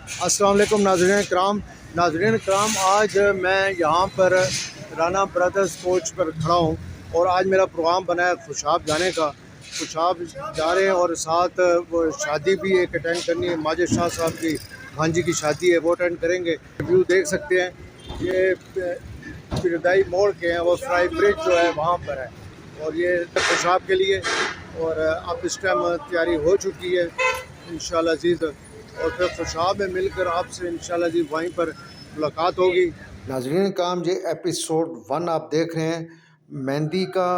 अस्सलाम वालेकुम नाज़रीन कराम, आज मैं यहाँ पर राना ब्रदर्स कोच पर खड़ा हूँ और आज मेरा प्रोग्राम बना है खुशाब जाने का। खुशाब जा रहे हैं और साथ वो शादी भी एक अटेंड करनी है, माजिद शाह साहब की भांजी की शादी है, वो अटेंड करेंगे। व्यू देख सकते हैं, ये फिरदाई मोड़ के हैं, वो फ्राई ब्रिज जो है वहाँ पर है और ये खुशाब के लिए। और अब इस टाइम तैयारी हो चुकी है इंशाल्लाह अज़ीज़, और फिर खुशाब में मिलकर आपसे इंशाल्लाह जी वहीं पर मुलाकात होगी। नाज़रीन काम, ये एपिसोड 1 आप देख रहे हैं, मेहंदी का,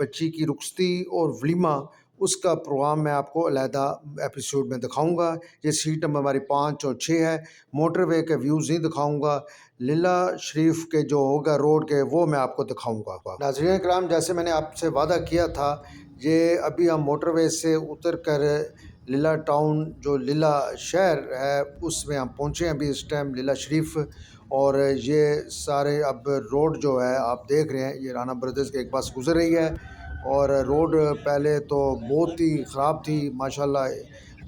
बच्ची की रुखसती और वलीमा, उसका प्रोग्राम मैं आपको अलहदा एपिसोड में दिखाऊंगा। ये सीट नंबर हमारी 5 और 6 है। मोटरवे के व्यूज़ नहीं दिखाऊंगा, लीला शरीफ के जो होगा रोड के, वो मैं आपको दिखाऊंगा। नाज़रीन कराम, जैसे मैंने आपसे वादा किया था, ये अभी हम मोटरवे से उतर कर लीला टाउन, जो लीला शहर है, उसमें हम पहुँचे हैं अभी इस टाइम, लीला शरीफ। और ये सारे अब रोड जो है आप देख रहे हैं, ये राना ब्रदर्स के एक बस गुजर रही है। और रोड पहले तो बहुत ही ख़राब थी, माशाल्लाह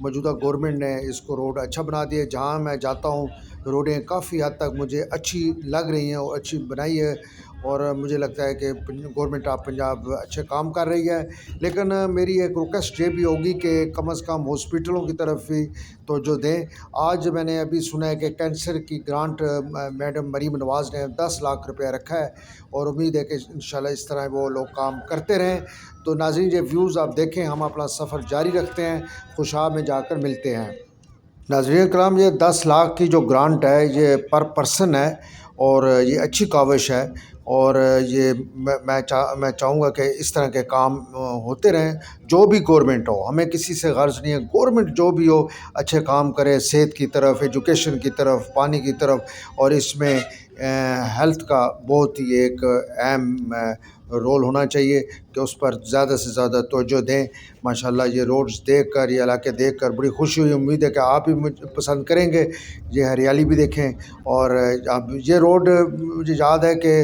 मौजूदा गवर्नमेंट ने इसको रोड अच्छा बना दिया। जहाँ मैं जाता हूँ रोडें काफ़ी हद तक मुझे अच्छी लग रही हैं और अच्छी बनाई है, और मुझे लगता है कि गवर्नमेंट ऑफ पंजाब अच्छे काम कर रही है। लेकिन मेरी एक रिक्वेस्ट ये भी होगी कि कम से कम हॉस्पिटलों की तरफ भी तवज्जो दें। आज मैंने अभी सुना है कि कैंसर की ग्रांट मैडम मरीम नवाज़ ने 10 लाख रुपया रखा है, और उम्मीद है कि इंशाल्लाह इस तरह वो लोग काम करते रहें। तो नाज़रीन, ये व्यूज़ आप देखें, हम अपना सफ़र जारी रखते हैं, खुशाब में जाकर मिलते हैं। नाज़रीन कराम, ये 10 लाख की जो ग्रांट है, ये पर पर्सन है और ये अच्छी काविश है। और ये मैं चाहूँगा कि इस तरह के काम होते रहें, जो भी गवर्नमेंट हो, हमें किसी से गर्ज नहीं है। गवर्नमेंट जो भी हो अच्छे काम करे, सेहत की तरफ, एजुकेशन की तरफ, पानी की तरफ, और इसमें हेल्थ का बहुत ही एक अहम रोल होना चाहिए कि उस पर ज़्यादा से ज़्यादा तवज्जो दें। माशाल्लाह ये रोड्स देख कर, ये इलाके देख कर बड़ी खुशी हुई। उम्मीद है कि आप भी मुझे पसंद करेंगे। ये हरियाली भी देखें। और अब ये रोड मुझे याद है कि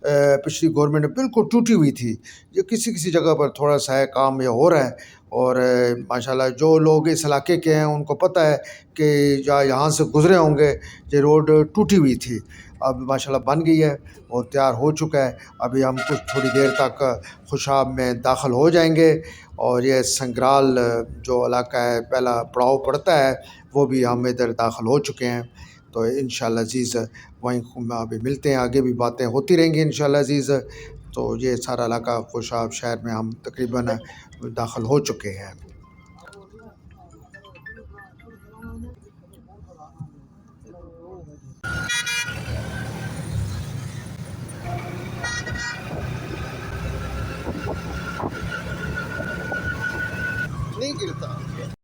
पिछली गवर्नमेंट में बिल्कुल टूटी हुई थी। ये किसी किसी जगह पर थोड़ा सा है काम ये हो रहा है। और माशाल्लाह जो लोग इस इलाके के हैं उनको पता है कि यहाँ से गुज़रे होंगे, ये रोड टूटी हुई थी, अब माशाल्लाह बन गई है और तैयार हो चुका है। अभी हम कुछ थोड़ी देर तक खुशाब में दाखिल हो जाएंगे, और ये संग्राल जो इलाका है, पहला पड़ाव पड़ता है, वो भी हम इधर दाखिल हो चुके हैं। तो इंशाल्लाह अज़ीज़ वहीं अभी मिलते हैं, आगे भी बातें होती रहेंगी इंशाल्लाह अज़ीज़। तो ये सारा इलाका खुशाब शहर में हम तकरीबन दाखिल हो चुके हैं। नहीं गिरता।